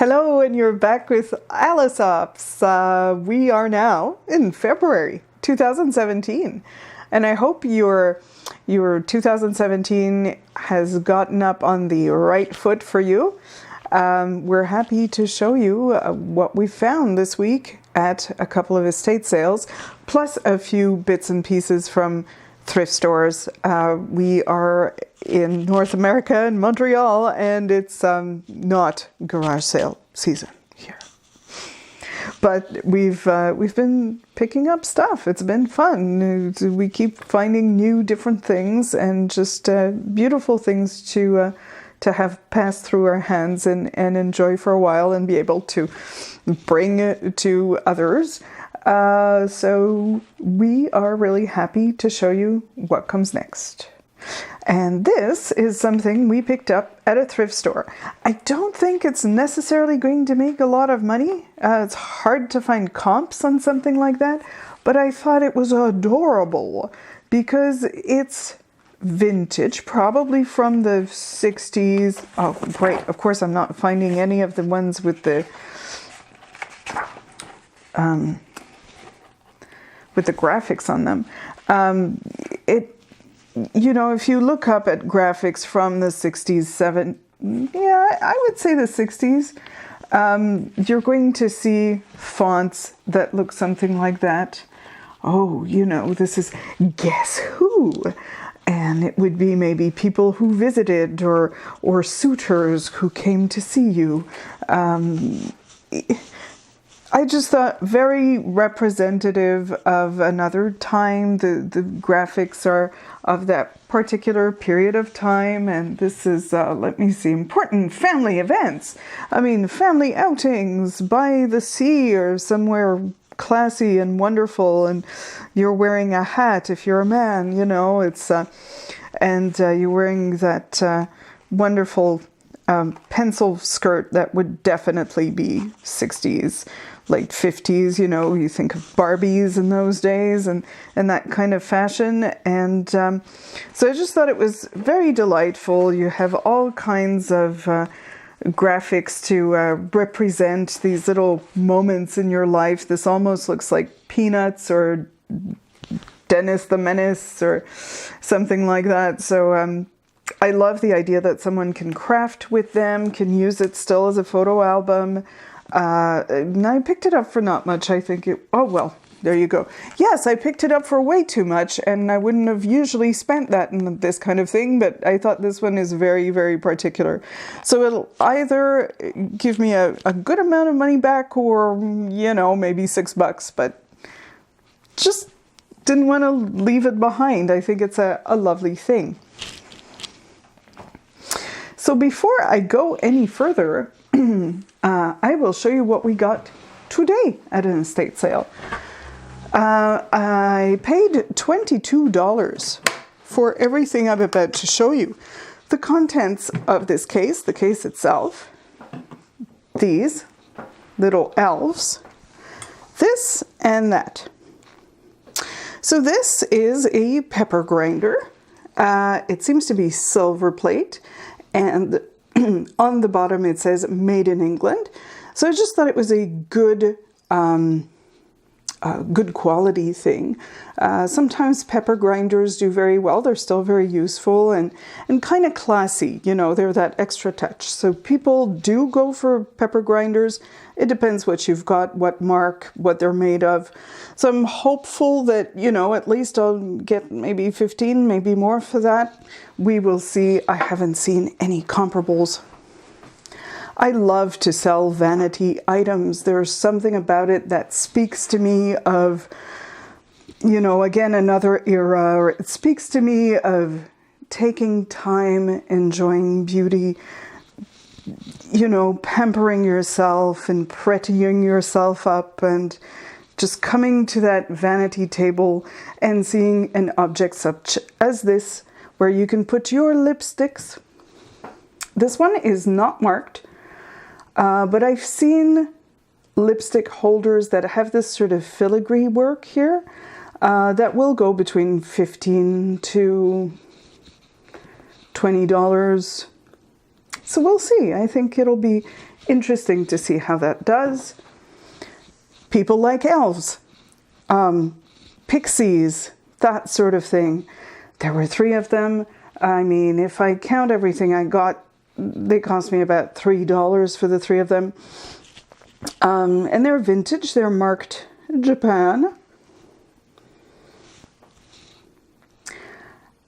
Hello, and you're back with Allisops. We are now in February 2017, and I hope your 2017 has gotten up on the right foot for you. We're happy to show you what we found this week at a couple of estate sales, plus a few bits and pieces from thrift stores. We are in North America, in Montreal, and it's not garage sale season here. But we've been picking up stuff. It's been fun. We keep finding new different things and just beautiful things to have passed through our hands and enjoy for a while and be able to bring it to others. So we are really happy to show you what comes next. And this is something we picked up at a thrift store. I don't think it's necessarily going to make a lot of money. It's hard to find comps on something like that, but I thought it was adorable because it's vintage, probably from the 60s. Oh, great. Of course, I'm not finding any of the ones with the graphics on them. You know, if you look up at graphics from the 60s, I would say the 60s, you're going to see fonts that look something like that. Oh, you know, this is Guess Who? And it would be maybe people who visited or suitors who came to see you. I just thought very representative of another time. The graphics are of that particular period of time. And this is, let me see, important family events. I mean, family outings by the sea or somewhere classy and wonderful. And you're wearing a hat if you're a man, you know, it's, and you're wearing that wonderful pencil skirt that would definitely be 60s. Late 50s, you know, you think of Barbies in those days and that kind of fashion. And so I just thought it was very delightful. You have all kinds of graphics to represent these little moments in your life. This almost looks like Peanuts or Dennis the Menace or something like that. So I love the idea that someone can craft with them, can use it still as a photo album. And I picked it up for not much. I think oh, well, there you go. Yes, I picked it up for way too much, and I wouldn't have usually spent that in this kind of thing, but I thought this one is very, very particular. So it'll either give me a good amount of money back or, you know, maybe $6, but just didn't want to leave it behind. I think it's a lovely thing. So before I go any further, I will show you what we got today at an estate sale. I paid $22 for everything I'm about to show you. The contents of this case, the case itself, these little elves, this and that. So this is a pepper grinder. It seems to be silver plate, and on the bottom it says made in England. So I just thought it was a good quality thing. Sometimes pepper grinders do very well. They're still very useful and kind of classy. You know, they're that extra touch. So people do go for pepper grinders. It depends what you've got, what mark, what they're made of. So I'm hopeful that, you know, at least I'll get maybe 15, maybe more for that. We will see. I haven't seen any comparables. I love to sell vanity items. There's something about it that speaks to me of, you know, again, another era. Or it speaks to me of taking time, enjoying beauty, you know, pampering yourself and prettying yourself up and just coming to that vanity table and seeing an object such as this where you can put your lipsticks. This one is not marked. But I've seen lipstick holders that have this sort of filigree work here that will go between $15 to $20. So we'll see. I think it'll be interesting to see how that does. People like elves, pixies, that sort of thing. There were 3 of them. I mean, if I count everything I got, they cost me about $3 for the 3 of them. And they're vintage. They're marked Japan.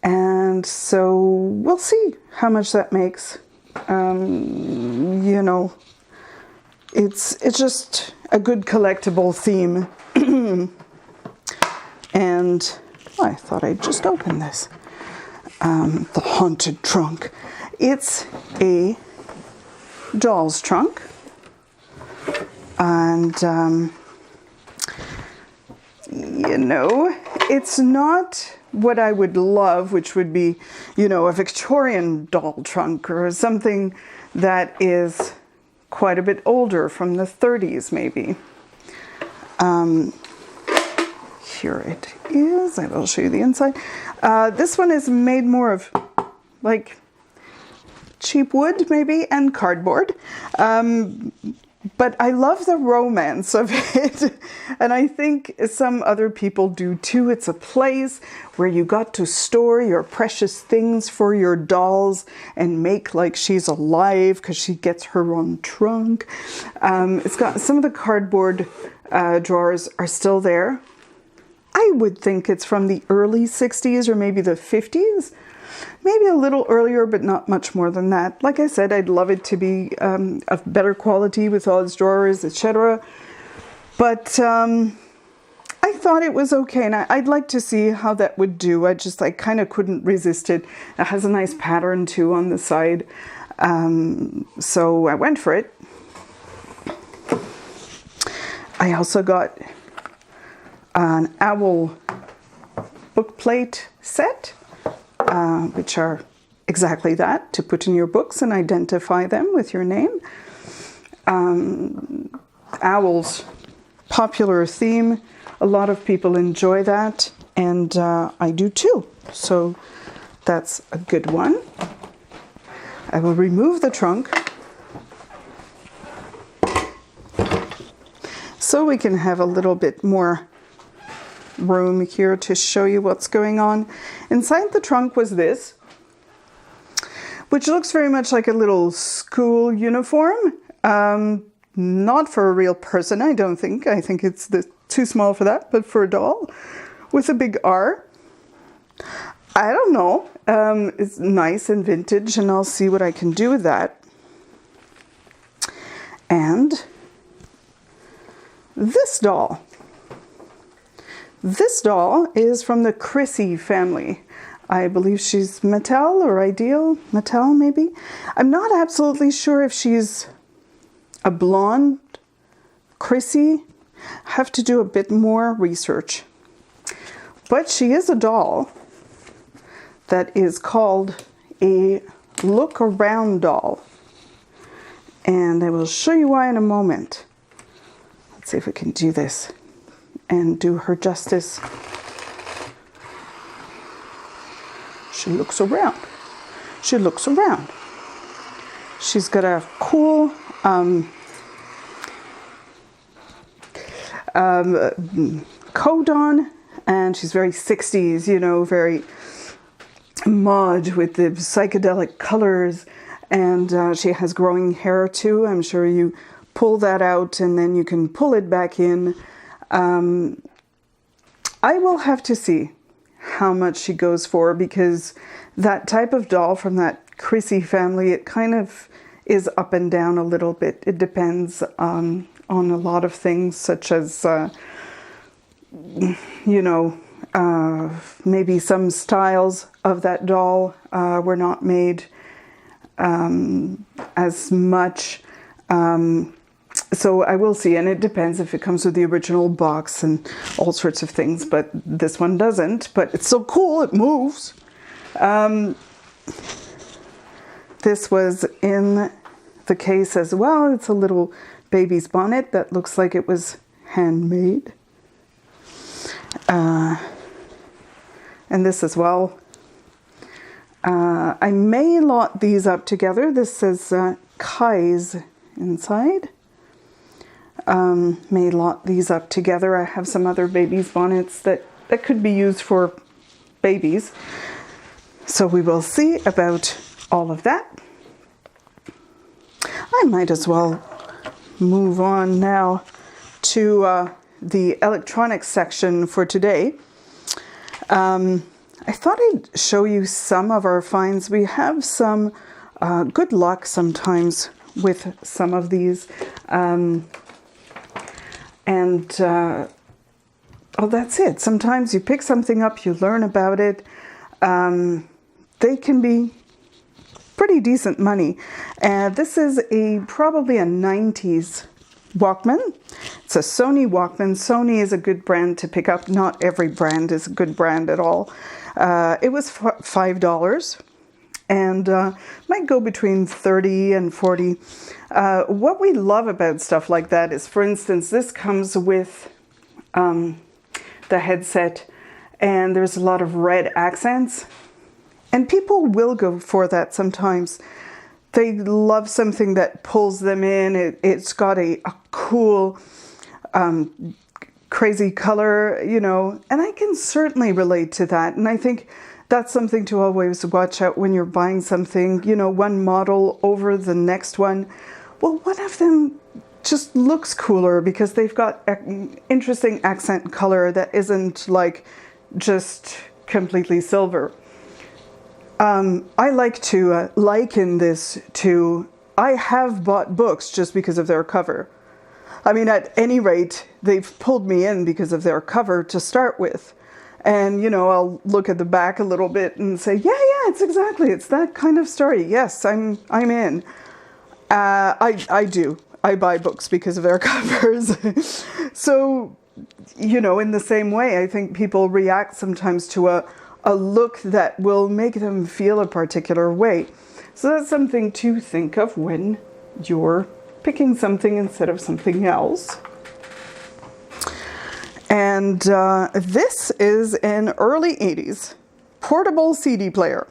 And so we'll see how much that makes. You know, it's just a good collectible theme. And I thought I'd just open this. The haunted trunk. It's a doll's trunk. And, you know, it's not what I would love, which would be, you know, a Victorian doll trunk or something that is quite a bit older, from the 30s maybe. Here it is. I will show you the inside. This one is made more of like cheap wood maybe and cardboard. But I love the romance of it, and I think some other people do too. It's a place where you got to store your precious things for your dolls and make like she's alive because she gets her own trunk. It's got some of the cardboard drawers are still there. I would think it's from the early 60s or maybe the 50s. Maybe a little earlier, but not much more than that. Like I said, I'd love it to be of better quality with all its drawers, etc. But I thought it was okay, and I'd like to see how that would do. I kind of couldn't resist it. It has a nice pattern too on the side. So I went for it. I also got an owl bookplate set. Which are exactly that, to put in your books and identify them with your name. Owls, popular theme. A lot of people enjoy that, and I do too. So that's a good one. I will remove the trunk so we can have a little bit more room here to show you what's going on. Inside the trunk was this, which looks very much like a little school uniform. Not for a real person, I don't think. I think it's too small for that, but for a doll with a big R. I don't know. It's nice and vintage, and I'll see what I can do with that. And this doll. This doll is from the Chrissy family. I believe she's Mattel or Ideal. Mattel, maybe. I'm not absolutely sure if she's a blonde Chrissy. I have to do a bit more research. But she is a doll that is called a look-around doll. And I will show you why in a moment. Let's see if we can do this and do her justice. She looks around. She looks around. She's got a cool coat on, and she's very 60s, you know, very mod with the psychedelic colors, and she has growing hair too. I'm sure you pull that out and then you can pull it back in. I will have to see how much she goes for, because that type of doll from that Chrissy family, it kind of is up and down a little bit. It depends on a lot of things, such as, you know, maybe some styles of that doll were not made as much. So I will see, and it depends if it comes with the original box and all sorts of things, but this one doesn't. But it's so cool, it moves. This was in the case as well. It's a little baby's bonnet that looks like it was handmade. And this as well. I may lot these up together. This says Kai's inside. May lot these up together. I have some other babies' bonnets that could be used for babies. So we will see about all of that. I might as well move on now to the electronics section for today. I thought I'd show you some of our finds. We have some good luck sometimes with some of these. Oh, that's it. Sometimes you pick something up, you learn about it. They can be pretty decent money. This is probably a 90s Walkman. It's a Sony Walkman. Sony is a good brand to pick up. Not every brand is a good brand at all. It was $5 and might go between 30 and 40. What we love about stuff like that is, for instance, this comes with the headset, and there's a lot of red accents, and people will go for that sometimes. They love something that pulls them in. It's got a cool, crazy color, you know, and I can certainly relate to that. And I think that's something to always watch out when you're buying something, you know, one model over the next one. Well, one of them just looks cooler because they've got an interesting accent color that isn't like just completely silver. I like to liken this to, I have bought books just because of their cover. I mean, at any rate, they've pulled me in because of their cover to start with. And, you know, I'll look at the back a little bit and say, yeah, it's that kind of story. Yes, I'm in. I do. I buy books because of their covers. So, you know, in the same way, I think people react sometimes to a look that will make them feel a particular way. So that's something to think of when you're picking something instead of something else. And this is an early 80s portable CD player.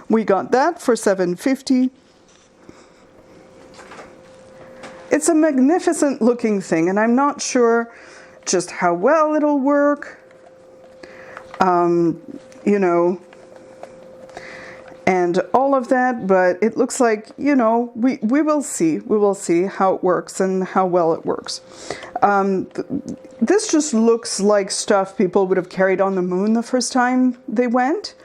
We got that for $7.50. It's a magnificent looking thing, and I'm not sure just how well it'll work, you know, and all of that, but it looks like, you know, we will see. We will see how it works and how well it works. This just looks like stuff people would have carried on the moon the first time they went.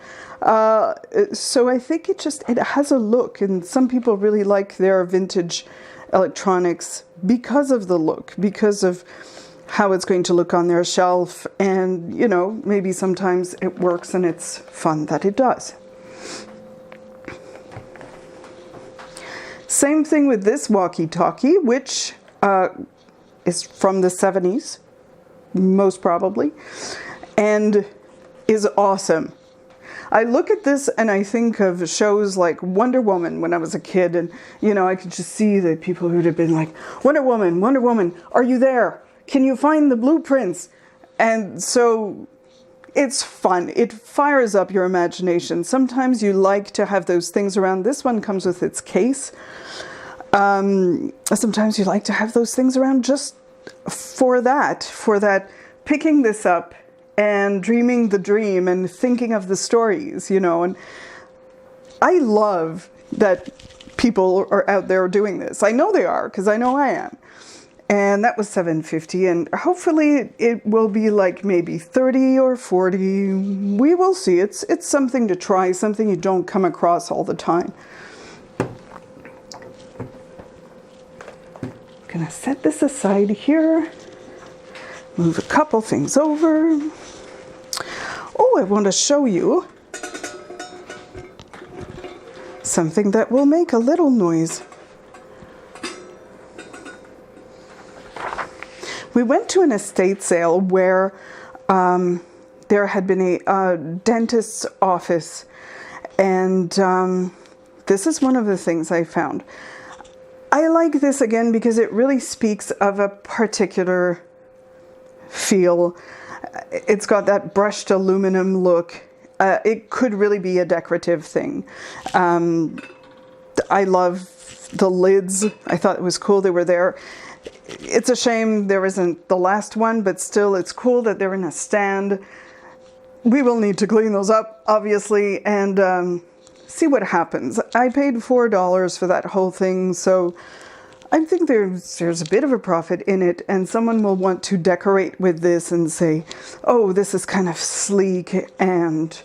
So I think it has a look, and some people really like their vintage electronics because of the look, because of how it's going to look on their shelf, and, you know, maybe sometimes it works and it's fun that it does. Same thing with this walkie-talkie, which is from the 70s, most probably, and is awesome. I look at this and I think of shows like Wonder Woman when I was a kid, and, you know, I could just see the people who'd have been like, Wonder Woman, are you there? Can you find the blueprints? And so it's fun. It fires up your imagination. Sometimes you like to have those things around. This one comes with its case. Sometimes you like to have those things around just for that picking this up and dreaming the dream and thinking of the stories, you know. And I love that people are out there doing this. I know they are, because I know I am. And that was $7.50, and hopefully it will be like maybe 30 or 40. We will see. It's something to try, something you don't come across all the time. Gonna set this aside here. Move a couple things over. Oh, I want to show you something that will make a little noise. We went to an estate sale where there had been a dentist's office, and this is one of the things I found. I like this again because it really speaks of a particular feel. It's got that brushed aluminum look. It could really be a decorative thing. I love the lids. I thought it was cool they were there. It's a shame there isn't the last one, but still it's cool that they're in a stand. We will need to clean those up, obviously, and see what happens. I paid $4 for that whole thing, so I think there's a bit of a profit in it, and someone will want to decorate with this and say, oh, this is kind of sleek and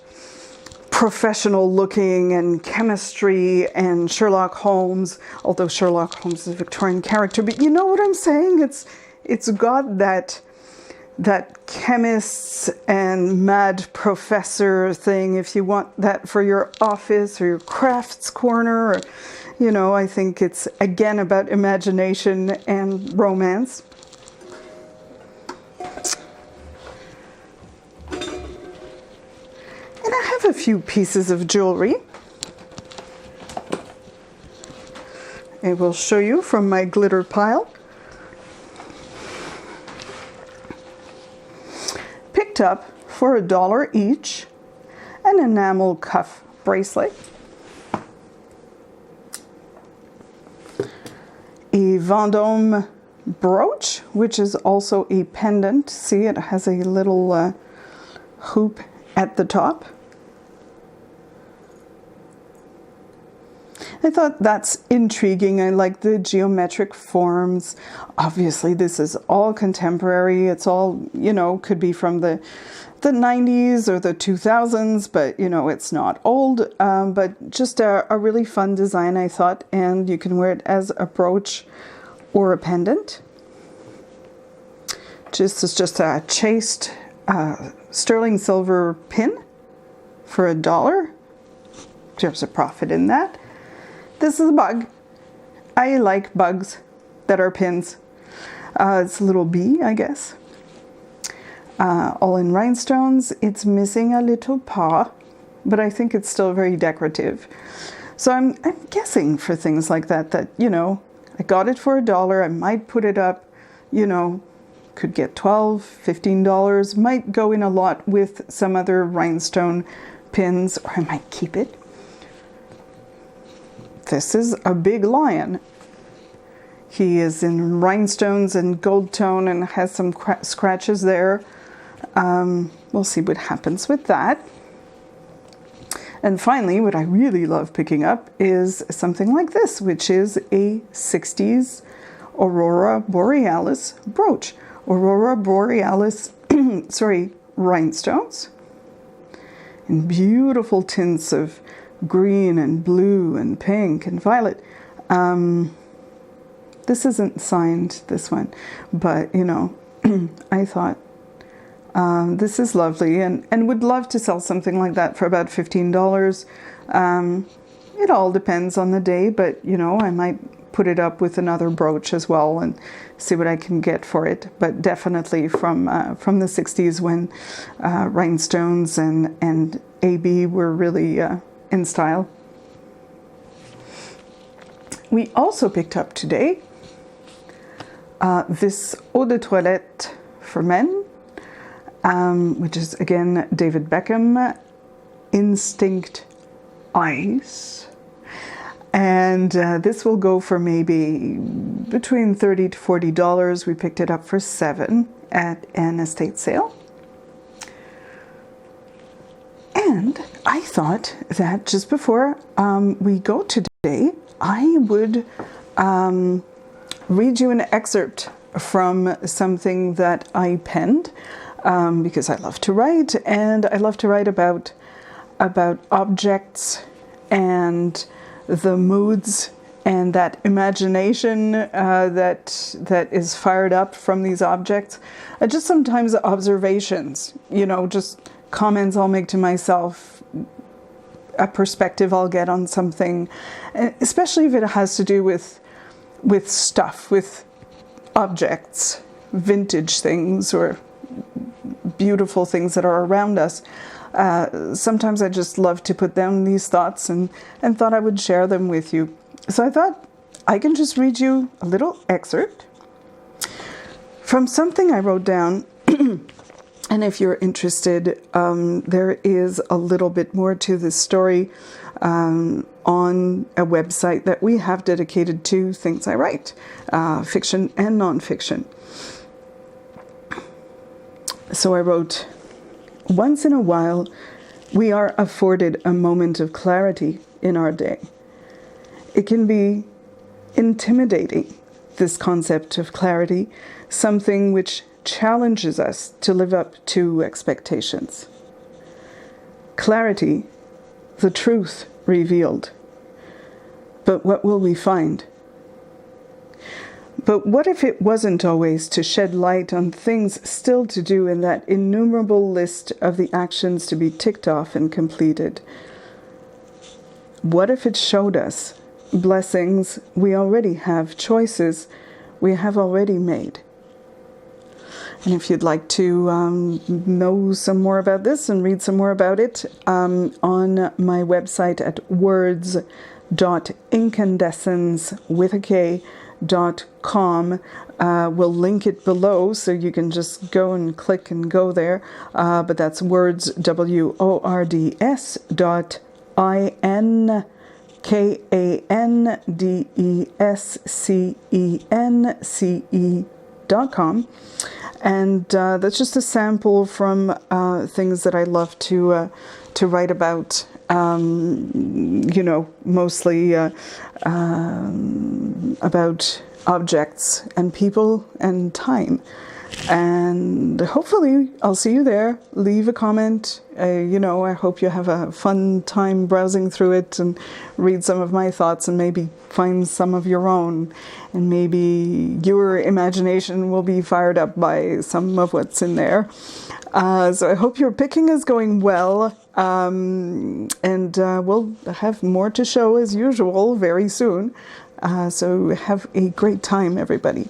professional looking and chemistry and Sherlock Holmes, although Sherlock Holmes is a Victorian character, but you know what I'm saying? It's got that chemists and mad professor thing. If you want that for your office or your crafts corner, or, you know, I think it's again about imagination and romance. And I have a few pieces of jewelry. I will show you from my glitter pile. Picked up for $1 each an enamel cuff bracelet, a Vendôme brooch, which is also a pendant. See, it has a little hoop at the top. I thought that's intriguing. I like the geometric forms. Obviously, this is all contemporary. It's all, you know, could be from the 90s or the 2000s, but, you know, it's not old. But just a really fun design, I thought, and you can wear it as a brooch or a pendant. This is just a chased sterling silver pin for $1. There's a profit in that. This is a bug. I like bugs that are pins. It's a little bee, I guess. All in rhinestones. It's missing a little paw, but I think it's still very decorative. So I'm guessing for things like that, you know, I got it for $1. I might put it up, you know, could get $12, $15. Might go in a lot with some other rhinestone pins, or I might keep it. This is a big lion. He is in rhinestones and gold tone and has some scratches there. We'll see what happens with that. And finally, what I really love picking up is something like this, which is a 60s Aurora Borealis brooch. Aurora Borealis, sorry, rhinestones in beautiful tints of green and blue and pink and violet. This isn't signed, this one, but you know, I thought this is lovely, and would love to sell something like that for about $15. It all depends on the day, but you know, I might put it up with another brooch as well and see what I can get for it. But definitely from the 60s, when rhinestones and AB were really in style. We also picked up today this eau de toilette for men, which is again David Beckham Instinct Ice, and this will go for maybe between $30 to $40. We picked it up for $7 at an estate sale. And I thought that just before we go today, I would read you an excerpt from something that I penned, because I love to write, and I love to write about objects and the moods and that imagination that is fired up from these objects. Just sometimes observations, you know, just comments I'll make to myself, a perspective I'll get on something, especially if it has to do with stuff, with objects, vintage things or beautiful things that are around us. Sometimes I just love to put down these thoughts and thought I would share them with you. So I thought I can just read you a little excerpt from something I wrote down. And if you're interested, there is a little bit more to this story. on a website that we have dedicated to things I write, fiction and nonfiction. So I wrote, once in a while, we are afforded a moment of clarity in our day. It can be intimidating, this concept of clarity, something which challenges us to live up to expectations. Clarity, the truth revealed. But what will we find? But what if it wasn't always to shed light on things still to do in that innumerable list of the actions to be ticked off and completed? What if it showed us blessings we already have, choices we have already made? And if you'd like to know some more about this and read some more about it, on my website at words.incandescence.com, we'll link it below, so you can just go and click and go there. But that's words, WORDSINCANDESCENCE.com. And that's just a sample from things that I love to write about. Mostly about objects and people and time. And hopefully I'll see you there. Leave a comment. I hope you have a fun time browsing through it and read some of my thoughts and maybe find some of your own. And maybe your imagination will be fired up by some of what's in there. So I hope your picking is going well. And we'll have more to show as usual very soon. So have a great time, everybody.